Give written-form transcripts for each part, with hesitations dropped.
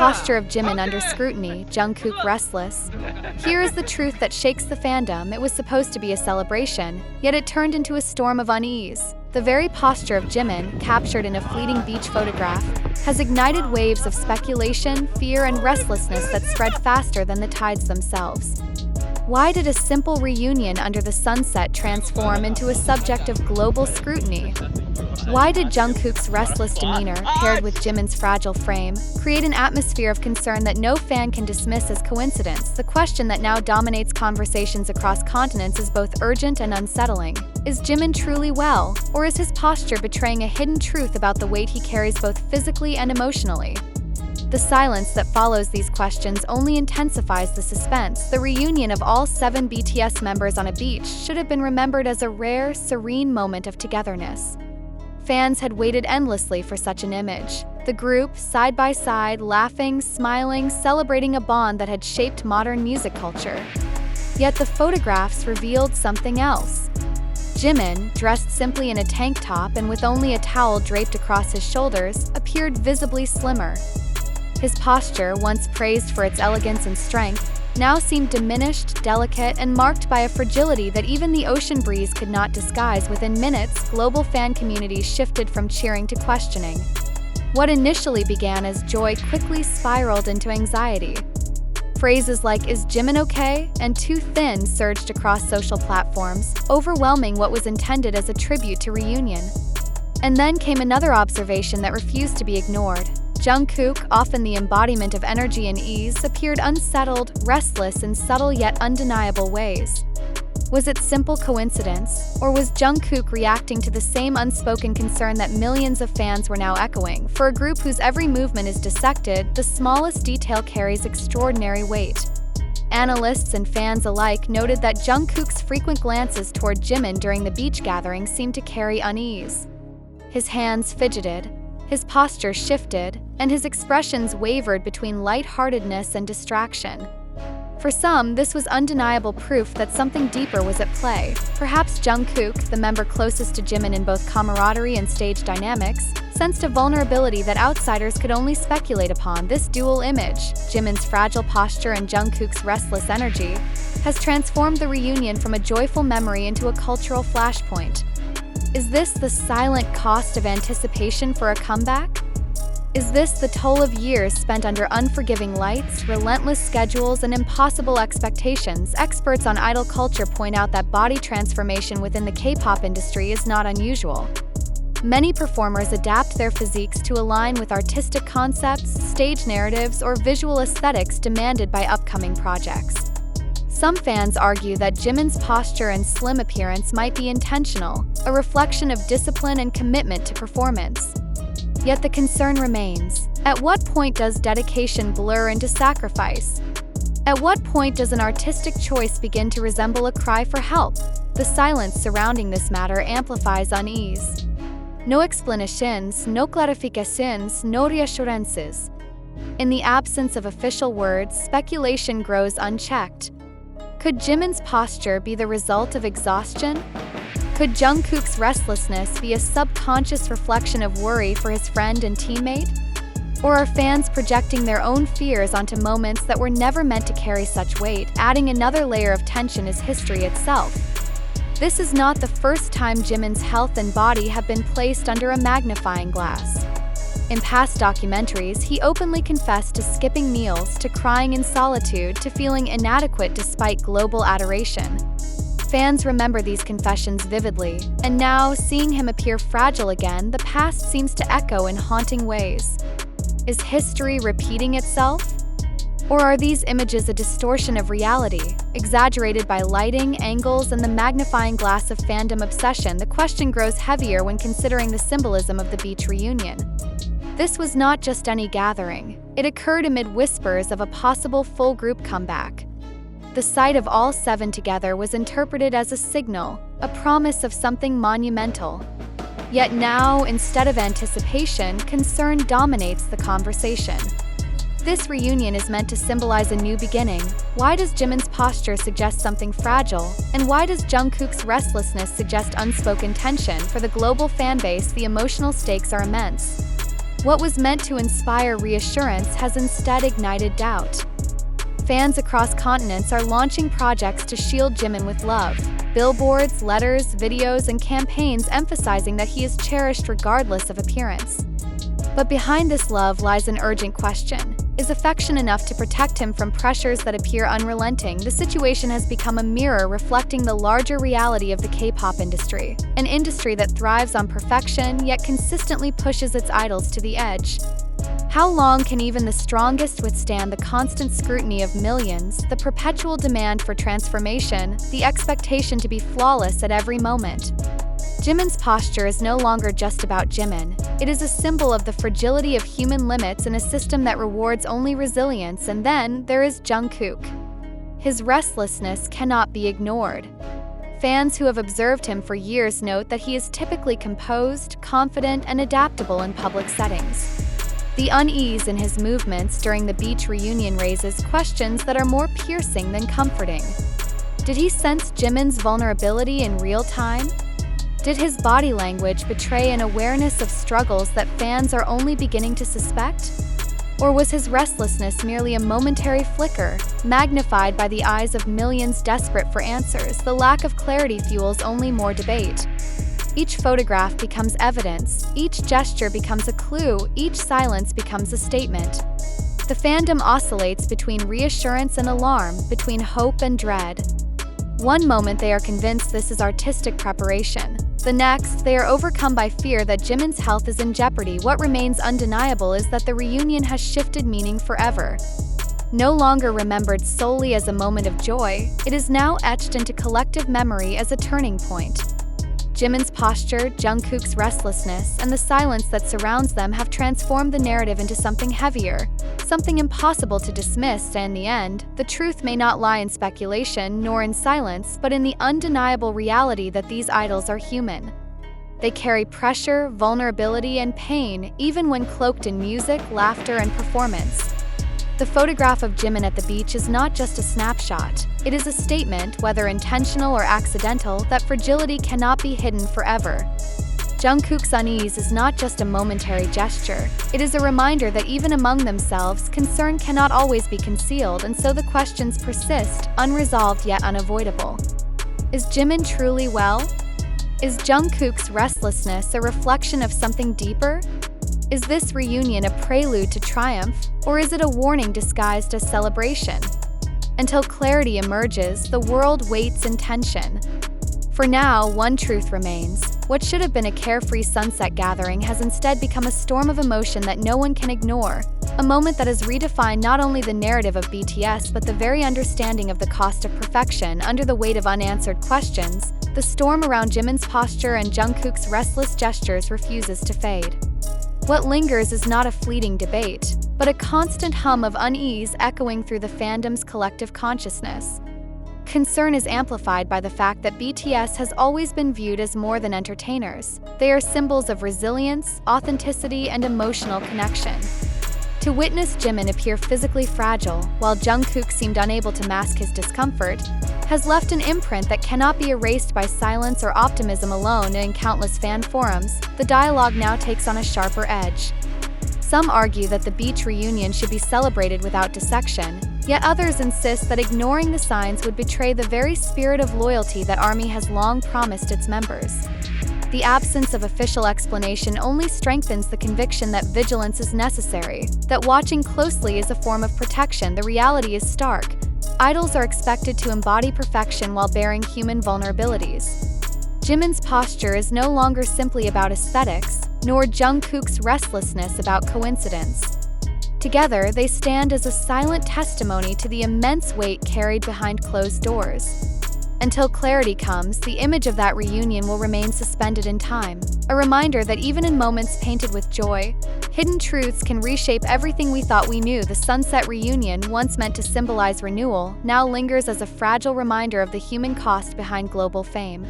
posture of Jimin under scrutiny, Jungkook Restless. Here is the truth that shakes the fandom. It was supposed to be a celebration, yet it turned into a storm of unease. The very posture of Jimin, captured in a fleeting beach photograph, has ignited waves of speculation, fear, and restlessness that spread faster than the tides themselves. Why did a simple reunion under the sunset transform into a subject of global scrutiny? Why did Jungkook's restless demeanor, paired with Jimin's fragile frame, create an atmosphere of concern that no fan can dismiss as coincidence? The question that now dominates conversations across continents is both urgent and unsettling. Is Jimin truly well, or is his posture betraying a hidden truth about the weight he carries both physically and emotionally? The silence that follows these questions only intensifies the suspense. The reunion of all 7 BTS members on a beach should have been remembered as a rare, serene moment of togetherness. Fans had waited endlessly for such an image. The group, side by side, laughing, smiling, celebrating a bond that had shaped modern music culture. Yet the photographs revealed something else. Jimin, dressed simply in a tank top and with only a towel draped across his shoulders, appeared visibly slimmer. His posture, once praised for its elegance and strength, now seemed diminished, delicate, and marked by a fragility that even the ocean breeze could not disguise. Within minutes, global fan communities shifted from cheering to questioning. What initially began as joy quickly spiraled into anxiety. Phrases like, "Is Jimin okay?" and "too thin" surged across social platforms, overwhelming what was intended as a tribute to reunion. And then came another observation that refused to be ignored. Jungkook, often the embodiment of energy and ease, appeared unsettled, restless in subtle yet undeniable ways. Was it simple coincidence, or was Jungkook reacting to the same unspoken concern that millions of fans were now echoing? For a group whose every movement is dissected, the smallest detail carries extraordinary weight. Analysts and fans alike noted that Jungkook's frequent glances toward Jimin during the beach gathering seemed to carry unease. His hands fidgeted, his posture shifted, and his expressions wavered between lightheartedness and distraction. For some, this was undeniable proof that something deeper was at play. Perhaps Jungkook, the member closest to Jimin in both camaraderie and stage dynamics, sensed a vulnerability that outsiders could only speculate upon. This dual image, Jimin's fragile posture and Jungkook's restless energy, has transformed the reunion from a joyful memory into a cultural flashpoint. Is this the silent cost of anticipation for a comeback? Is this the toll of years spent under unforgiving lights, relentless schedules, and impossible expectations? Experts on idol culture point out that body transformation within the K-pop industry is not unusual. Many performers adapt their physiques to align with artistic concepts, stage narratives, or visual aesthetics demanded by upcoming projects. Some fans argue that Jimin's posture and slim appearance might be intentional, a reflection of discipline and commitment to performance. Yet the concern remains. At what point does dedication blur into sacrifice? At what point does an artistic choice begin to resemble a cry for help? The silence surrounding this matter amplifies unease. No explanations, no clarifications, no reassurances. In the absence of official words, speculation grows unchecked. Could Jimin's posture be the result of exhaustion? Could Jungkook's restlessness be a subconscious reflection of worry for his friend and teammate? Or are fans projecting their own fears onto moments that were never meant to carry such weight? Adding another layer of tension is history itself. This is not the first time Jimin's health and body have been placed under a magnifying glass. In past documentaries, he openly confessed to skipping meals, to crying in solitude, to feeling inadequate despite global adoration. Fans remember these confessions vividly, and now, seeing him appear fragile again, the past seems to echo in haunting ways. Is history repeating itself? Or are these images a distortion of reality, exaggerated by lighting, angles, and the magnifying glass of fandom obsession? The question grows heavier when considering the symbolism of the beach reunion. This was not just any gathering. It occurred amid whispers of a possible full group comeback. The sight of all 7 together was interpreted as a signal, a promise of something monumental. Yet now, instead of anticipation, concern dominates the conversation. This reunion is meant to symbolize a new beginning. Why does Jimin's posture suggest something fragile? And why does Jungkook's restlessness suggest unspoken tension? For the global fanbase, the emotional stakes are immense. What was meant to inspire reassurance has instead ignited doubt. Fans across continents are launching projects to shield Jimin with love. Billboards, letters, videos, and campaigns emphasizing that he is cherished regardless of appearance. But behind this love lies an urgent question. Is affection enough to protect him from pressures that appear unrelenting? The situation has become a mirror reflecting the larger reality of the K-pop industry, an industry that thrives on perfection yet consistently pushes its idols to the edge. How long can even the strongest withstand the constant scrutiny of millions, the perpetual demand for transformation, the expectation to be flawless at every moment? Jimin's posture is no longer just about Jimin. It is a symbol of the fragility of human limits in a system that rewards only resilience. And then there is Jungkook. His restlessness cannot be ignored. Fans who have observed him for years note that he is typically composed, confident, and adaptable in public settings. The unease in his movements during the beach reunion raises questions that are more piercing than comforting. Did he sense Jimin's vulnerability in real time? Did his body language betray an awareness of struggles that fans are only beginning to suspect? Or was his restlessness merely a momentary flicker, magnified by the eyes of millions desperate for answers? The lack of clarity fuels only more debate. Each photograph becomes evidence, each gesture becomes a clue, each silence becomes a statement. The fandom oscillates between reassurance and alarm, between hope and dread. One moment they are convinced this is artistic preparation. The next, they are overcome by fear that Jimin's health is in jeopardy. What remains undeniable is that the reunion has shifted meaning forever. No longer remembered solely as a moment of joy, it is now etched into collective memory as a turning point. Jimin's posture, Jungkook's restlessness, and the silence that surrounds them have transformed the narrative into something heavier, something impossible to dismiss, and in the end, the truth may not lie in speculation nor in silence, but in the undeniable reality that these idols are human. They carry pressure, vulnerability, and pain, even when cloaked in music, laughter, and performance. The photograph of Jimin at the beach is not just a snapshot. It is a statement, whether intentional or accidental, that fragility cannot be hidden forever. Jungkook's unease is not just a momentary gesture. It is a reminder that even among themselves, concern cannot always be concealed, and so the questions persist, unresolved yet unavoidable. Is Jimin truly well? Is Jungkook's restlessness a reflection of something deeper? Is this reunion a prelude to triumph, or is it a warning disguised as celebration? Until clarity emerges, the world waits in tension. For now, one truth remains. What should have been a carefree sunset gathering has instead become a storm of emotion that no one can ignore. A moment that has redefined not only the narrative of BTS but the very understanding of the cost of perfection. Under the weight of unanswered questions, the storm around Jimin's posture and Jungkook's restless gestures refuses to fade. What lingers is not a fleeting debate, but a constant hum of unease echoing through the fandom's collective consciousness. Concern is amplified by the fact that BTS has always been viewed as more than entertainers. They are symbols of resilience, authenticity, and emotional connection. To witness Jimin appear physically fragile, while Jungkook seemed unable to mask his discomfort, has left an imprint that cannot be erased by silence or optimism alone. In countless fan forums, the dialogue now takes on a sharper edge. Some argue that the beach reunion should be celebrated without dissection, yet others insist that ignoring the signs would betray the very spirit of loyalty that ARMY has long promised its members. The absence of official explanation only strengthens the conviction that vigilance is necessary, that watching closely is a form of protection. The reality is stark. Idols are expected to embody perfection while bearing human vulnerabilities. Jimin's posture is no longer simply about aesthetics, nor Jungkook's restlessness about coincidence. Together, they stand as a silent testimony to the immense weight carried behind closed doors. Until clarity comes, the image of that reunion will remain suspended in time, a reminder that even in moments painted with joy, hidden truths can reshape everything we thought we knew. The sunset reunion, once meant to symbolize renewal, now lingers as a fragile reminder of the human cost behind global fame.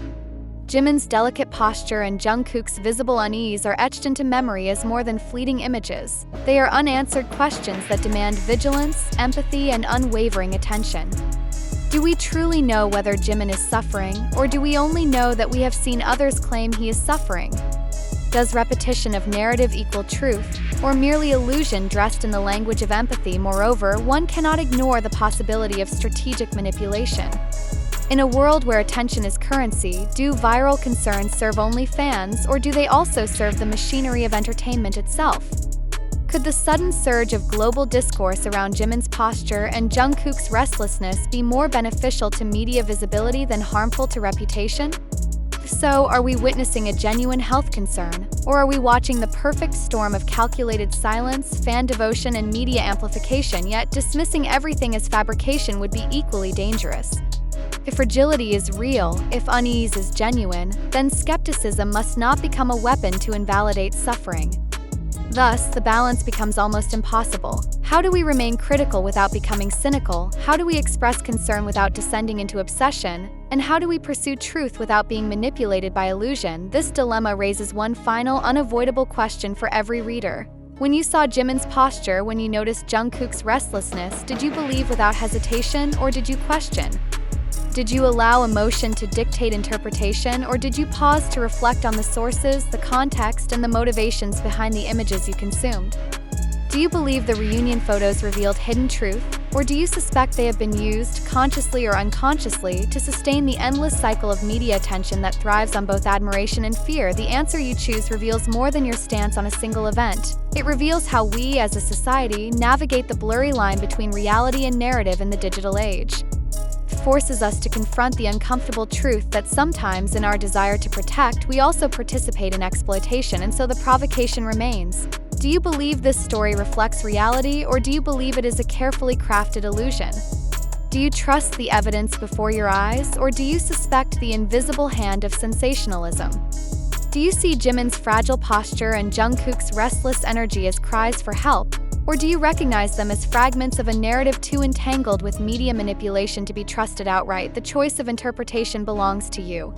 Jimin's delicate posture and Jungkook's visible unease are etched into memory as more than fleeting images. They are unanswered questions that demand vigilance, empathy, and unwavering attention. Do we truly know whether Jimin is suffering, or do we only know that we have seen others claim he is suffering? Does repetition of narrative equal truth, or merely illusion dressed in the language of empathy? Moreover, one cannot ignore the possibility of strategic manipulation. In a world where attention is currency, do viral concerns serve only fans, or do they also serve the machinery of entertainment itself? Could the sudden surge of global discourse around Jimin's posture and Jungkook's restlessness be more beneficial to media visibility than harmful to reputation? So, are we witnessing a genuine health concern, or are we watching the perfect storm of calculated silence, fan devotion, and media amplification? Yet, dismissing everything as fabrication would be equally dangerous. If fragility is real, if unease is genuine, then skepticism must not become a weapon to invalidate suffering. Thus, the balance becomes almost impossible. How do we remain critical without becoming cynical? How do we express concern without descending into obsession? And how do we pursue truth without being manipulated by illusion? This dilemma raises one final, unavoidable question for every reader. When you saw Jimin's posture, when you noticed Jungkook's restlessness, did you believe without hesitation, or did you question? Did you allow emotion to dictate interpretation, or did you pause to reflect on the sources, the context, and the motivations behind the images you consumed? Do you believe the reunion photos revealed hidden truth, or do you suspect they have been used, consciously or unconsciously, to sustain the endless cycle of media attention that thrives on both admiration and fear? The answer you choose reveals more than your stance on a single event. It reveals how we, as a society, navigate the blurry line between reality and narrative in the digital age. Forces us to confront the uncomfortable truth that sometimes, in our desire to protect, we also participate in exploitation, and so the provocation remains. Do you believe this story reflects reality, or do you believe it is a carefully crafted illusion? Do you trust the evidence before your eyes, or do you suspect the invisible hand of sensationalism? Do you see Jimin's fragile posture and Jungkook's restless energy as cries for help? Or do you recognize them as fragments of a narrative too entangled with media manipulation to be trusted outright? The choice of interpretation belongs to you.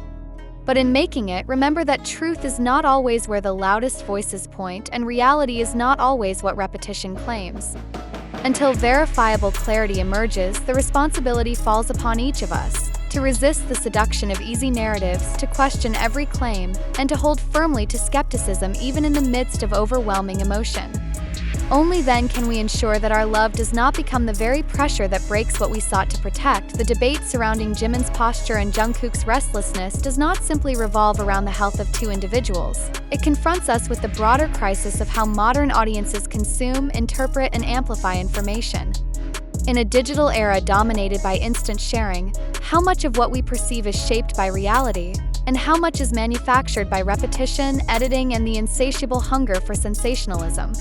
But in making it, remember that truth is not always where the loudest voices point, and reality is not always what repetition claims. Until verifiable clarity emerges, the responsibility falls upon each of us to resist the seduction of easy narratives, to question every claim, and to hold firmly to skepticism even in the midst of overwhelming emotion. Only then can we ensure that our love does not become the very pressure that breaks what we sought to protect. The debate surrounding Jimin's posture and Jungkook's restlessness does not simply revolve around the health of two individuals. It confronts us with the broader crisis of how modern audiences consume, interpret, and amplify information. In a digital era dominated by instant sharing, how much of what we perceive is shaped by reality, and how much is manufactured by repetition, editing, and the insatiable hunger for sensationalism?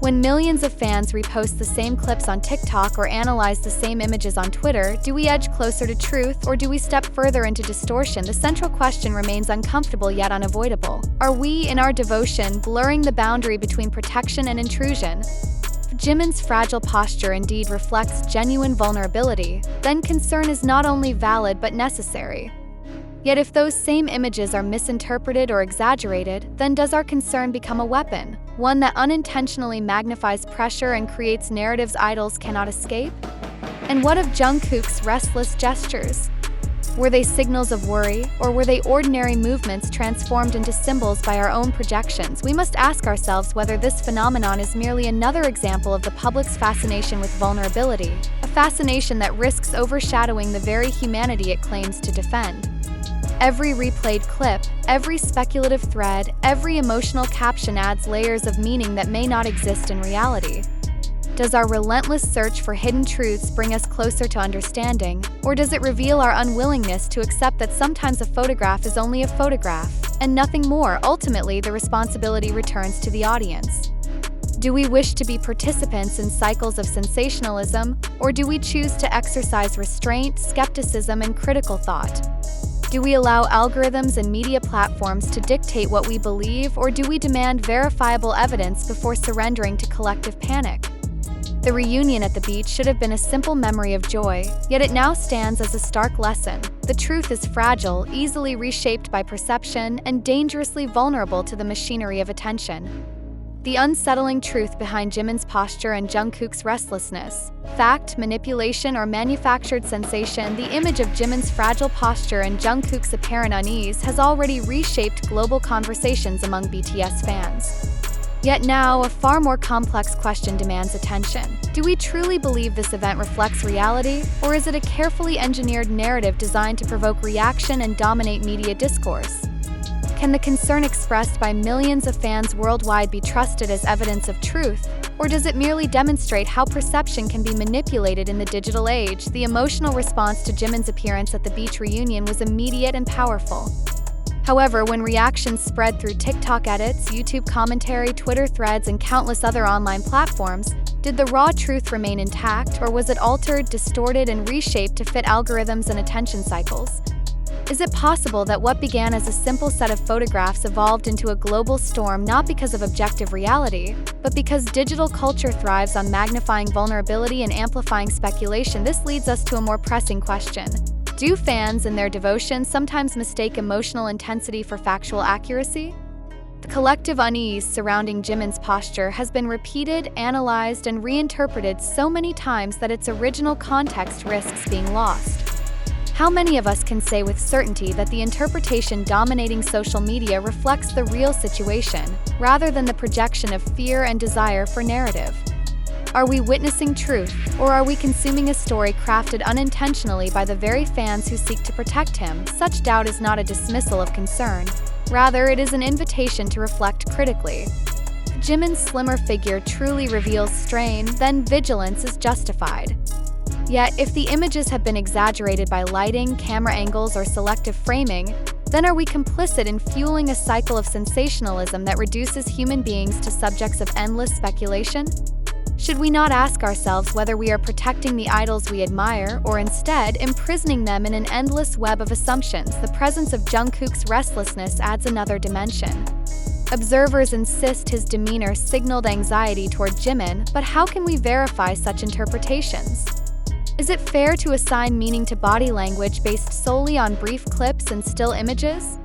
When millions of fans repost the same clips on TikTok or analyze the same images on Twitter, do we edge closer to truth, or do we step further into distortion? The central question remains uncomfortable yet unavoidable. Are we, in our devotion, blurring the boundary between protection and intrusion? If Jimin's fragile posture indeed reflects genuine vulnerability, then concern is not only valid but necessary. Yet if those same images are misinterpreted or exaggerated, then does our concern become a weapon, one that unintentionally magnifies pressure and creates narratives idols cannot escape? And what of Jungkook's restless gestures? Were they signals of worry, or were they ordinary movements transformed into symbols by our own projections? We must ask ourselves whether this phenomenon is merely another example of the public's fascination with vulnerability, a fascination that risks overshadowing the very humanity it claims to defend. Every replayed clip, every speculative thread, every emotional caption adds layers of meaning that may not exist in reality. Does our relentless search for hidden truths bring us closer to understanding, or does it reveal our unwillingness to accept that sometimes a photograph is only a photograph, and nothing more? Ultimately, the responsibility returns to the audience. Do we wish to be participants in cycles of sensationalism, or do we choose to exercise restraint, skepticism, and critical thought? Do we allow algorithms and media platforms to dictate what we believe, or do we demand verifiable evidence before surrendering to collective panic? The reunion at the beach should have been a simple memory of joy, yet it now stands as a stark lesson. The truth is fragile, easily reshaped by perception, and dangerously vulnerable to the machinery of attention. The unsettling truth behind Jimin's posture and Jungkook's restlessness. Fact, manipulation, or manufactured sensation, the image of Jimin's fragile posture and Jungkook's apparent unease has already reshaped global conversations among BTS fans. Yet now, a far more complex question demands attention. Do we truly believe this event reflects reality, or is it a carefully engineered narrative designed to provoke reaction and dominate media discourse? Can the concern expressed by millions of fans worldwide be trusted as evidence of truth, or does it merely demonstrate how perception can be manipulated in the digital age? The emotional response to Jimin's appearance at the beach reunion was immediate and powerful. However, when reactions spread through TikTok edits, YouTube commentary, Twitter threads, and countless other online platforms, did the raw truth remain intact, or was it altered, distorted, and reshaped to fit algorithms and attention cycles? Is it possible that what began as a simple set of photographs evolved into a global storm not because of objective reality, but because digital culture thrives on magnifying vulnerability and amplifying speculation? This leads us to a more pressing question. Do fans, in their devotion, sometimes mistake emotional intensity for factual accuracy? The collective unease surrounding Jimin's posture has been repeated, analyzed, and reinterpreted so many times that its original context risks being lost. How many of us can say with certainty that the interpretation dominating social media reflects the real situation, rather than the projection of fear and desire for narrative? Are we witnessing truth, or are we consuming a story crafted unintentionally by the very fans who seek to protect him? Such doubt is not a dismissal of concern. Rather, it is an invitation to reflect critically. If Jimin's slimmer figure truly reveals strain, then vigilance is justified. Yet, if the images have been exaggerated by lighting, camera angles, or selective framing, then are we complicit in fueling a cycle of sensationalism that reduces human beings to subjects of endless speculation? Should we not ask ourselves whether we are protecting the idols we admire, or instead imprisoning them in an endless web of assumptions? The presence of Jungkook's restlessness adds another dimension. Observers insist his demeanor signaled anxiety toward Jimin, but how can we verify such interpretations? Is it fair to assign meaning to body language based solely on brief clips and still images?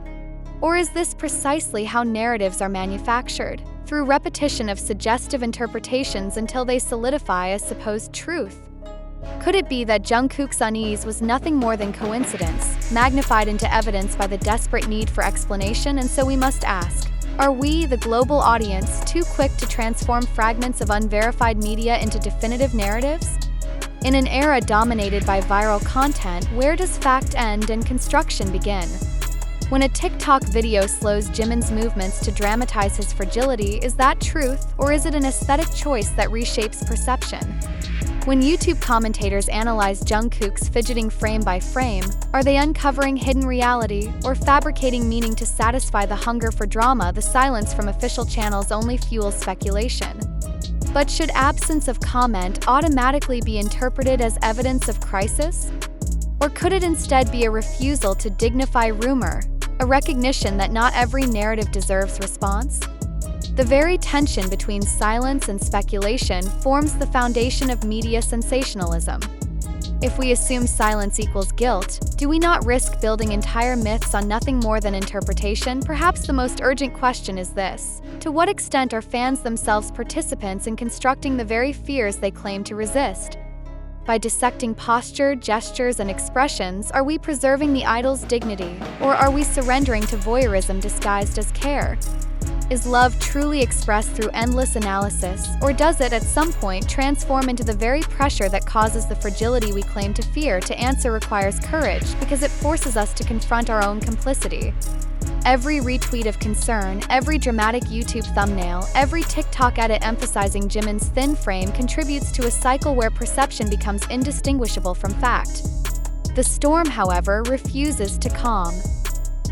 Or is this precisely how narratives are manufactured, through repetition of suggestive interpretations until they solidify as supposed truth? Could it be that Jungkook's unease was nothing more than coincidence, magnified into evidence by the desperate need for explanation? And so we must ask, are we, the global audience, too quick to transform fragments of unverified media into definitive narratives? In an era dominated by viral content, where does fact end and construction begin? When a TikTok video slows Jimin's movements to dramatize his fragility, is that truth, or is it an aesthetic choice that reshapes perception? When YouTube commentators analyze Jungkook's fidgeting frame by frame, are they uncovering hidden reality, or fabricating meaning to satisfy the hunger for drama? The silence from official channels only fuels speculation. But should absence of comment automatically be interpreted as evidence of crisis? Or could it instead be a refusal to dignify rumor, a recognition that not every narrative deserves response? The very tension between silence and speculation forms the foundation of media sensationalism. If we assume silence equals guilt, do we not risk building entire myths on nothing more than interpretation? Perhaps the most urgent question is this: to what extent are fans themselves participants in constructing the very fears they claim to resist? By dissecting posture, gestures, and expressions, are we preserving the idol's dignity, or are we surrendering to voyeurism disguised as care? Is love truly expressed through endless analysis, or does it at some point transform into the very pressure that causes the fragility we claim to fear? To answer requires courage, because it forces us to confront our own complicity. Every retweet of concern, every dramatic YouTube thumbnail, every TikTok edit emphasizing Jimin's thin frame contributes to a cycle where perception becomes indistinguishable from fact. The storm, however, refuses to calm.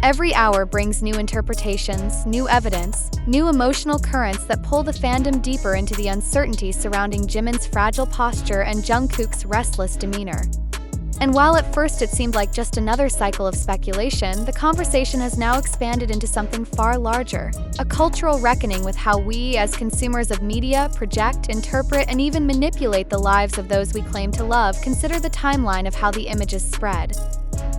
Every hour brings new interpretations, new evidence, new emotional currents that pull the fandom deeper into the uncertainty surrounding Jimin's fragile posture and Jungkook's restless demeanor. And while at first it seemed like just another cycle of speculation, the conversation has now expanded into something far larger, a cultural reckoning with how we, as consumers of media, project, interpret, and even manipulate the lives of those we claim to love. Consider the timeline of how the images spread.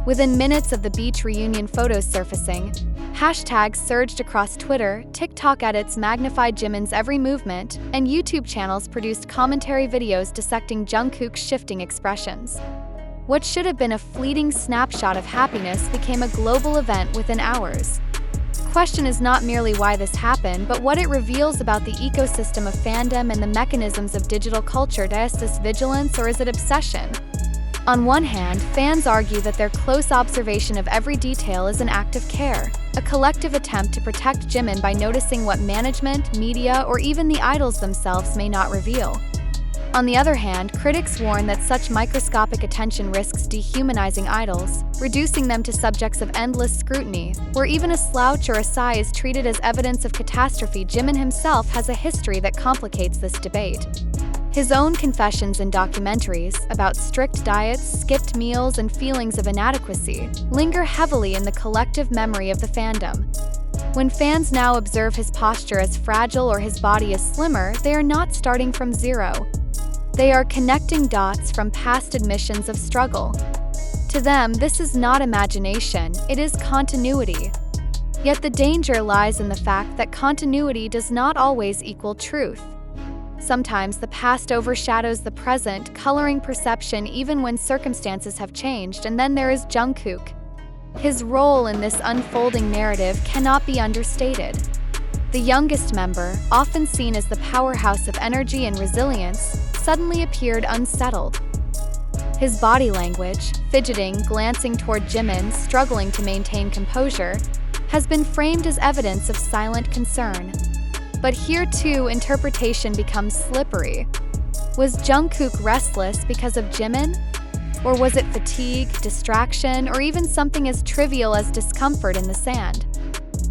Within minutes of the beach reunion photos surfacing, hashtags surged across Twitter, TikTok edits magnified Jimin's every movement, and YouTube channels produced commentary videos dissecting Jungkook's shifting expressions. What should have been a fleeting snapshot of happiness became a global event within hours. question is not merely why this happened, but what it reveals about the ecosystem of fandom and the mechanisms of digital culture. Is this vigilance or is it obsession? On one hand, fans argue that their close observation of every detail is an act of care, a collective attempt to protect Jimin by noticing what management, media, or even the idols themselves may not reveal. On the other hand, critics warn that such microscopic attention risks dehumanizing idols, reducing them to subjects of endless scrutiny, where even a slouch or a sigh is treated as evidence of catastrophe. Jimin himself has a history that complicates this debate. His own confessions in documentaries about strict diets, skipped meals, and feelings of inadequacy linger heavily in the collective memory of the fandom. When fans now observe his posture as fragile or his body as slimmer, they are not starting from zero. They are connecting dots from past admissions of struggle. To them, this is not imagination, it is continuity. Yet the danger lies in the fact that continuity does not always equal truth. Sometimes the past overshadows the present, coloring perception even when circumstances have changed. And then there is Jungkook. His role in this unfolding narrative cannot be understated. The youngest member, often seen as the powerhouse of energy and resilience, suddenly appeared unsettled. His body language, fidgeting, glancing toward Jimin, struggling to maintain composure, has been framed as evidence of silent concern. But here too, interpretation becomes slippery. Was Jungkook restless because of Jimin? Or was it fatigue, distraction, or even something as trivial as discomfort in the sand?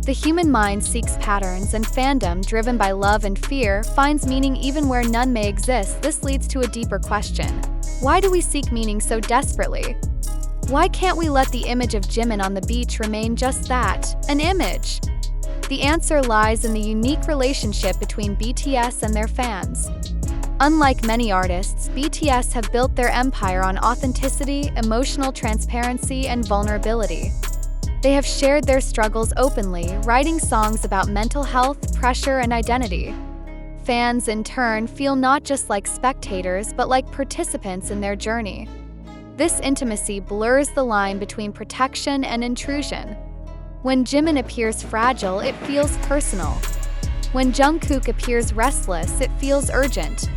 The human mind seeks patterns, and fandom, driven by love and fear, finds meaning even where none may exist. This leads to a deeper question. Why do we seek meaning so desperately? Why can't we let the image of Jimin on the beach remain just that, an image? The answer lies in the unique relationship between BTS and their fans. Unlike many artists, BTS have built their empire on authenticity, emotional transparency, and vulnerability. They have shared their struggles openly, writing songs about mental health, pressure, and identity. Fans, in turn, feel not just like spectators, but like participants in their journey. This intimacy blurs the line between protection and intrusion. When Jimin appears fragile, it feels personal. When Jungkook appears restless, it feels urgent.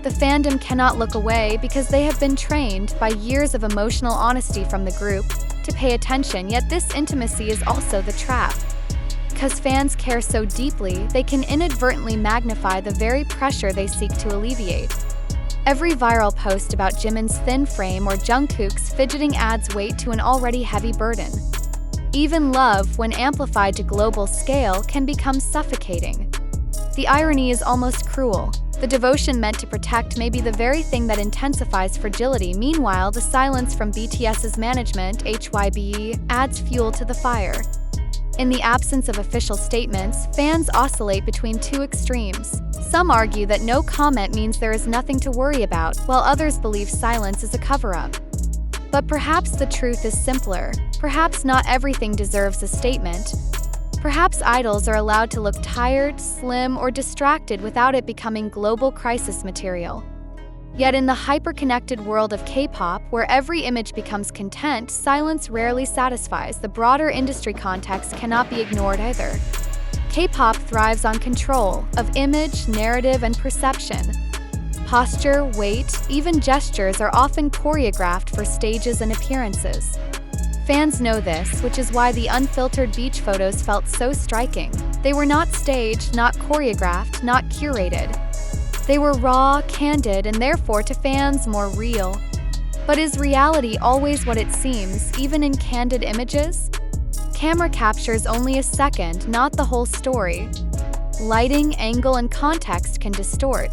The fandom cannot look away because they have been trained, by years of emotional honesty from the group, to pay attention. Yet this intimacy is also the trap. Because fans care so deeply, they can inadvertently magnify the very pressure they seek to alleviate. Every viral post about Jimin's thin frame or Jungkook's fidgeting adds weight to an already heavy burden. Even love, when amplified to global scale, can become suffocating. The irony is almost cruel. The devotion meant to protect may be the very thing that intensifies fragility. Meanwhile, the silence from BTS's management, hybe, adds fuel to the fire. In the absence of official statements, fans oscillate between two extremes. Some argue that no comment means there is nothing to worry about, while others believe silence is a cover-up. But perhaps the truth is simpler. Perhaps not everything deserves a statement. Perhaps idols are allowed to look tired, slim, or distracted without it becoming global crisis material. Yet in the hyper-connected world of K-pop, where every image becomes content, silence rarely satisfies. The broader industry context cannot be ignored either. K-pop thrives on control of image, narrative, and perception. Posture, weight, even gestures are often choreographed for stages and appearances. Fans know this, which is why the unfiltered beach photos felt so striking. They were not staged, not choreographed, not curated. They were raw, candid, and therefore to fans more real. But is reality always what it seems, even in candid images? Camera captures only a second, not the whole story. Lighting, angle, and context can distort.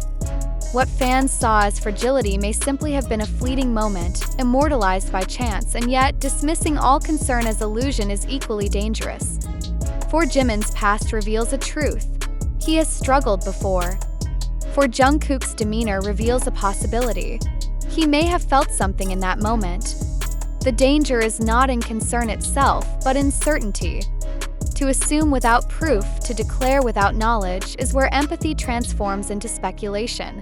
What fans saw as fragility may simply have been a fleeting moment, immortalized by chance, and yet dismissing all concern as illusion is equally dangerous. For Jimin's past reveals a truth. He has struggled before. For Jungkook's demeanor reveals a possibility. He may have felt something in that moment. The danger is not in concern itself, but in certainty. To assume without proof, to declare without knowledge, is where empathy transforms into speculation.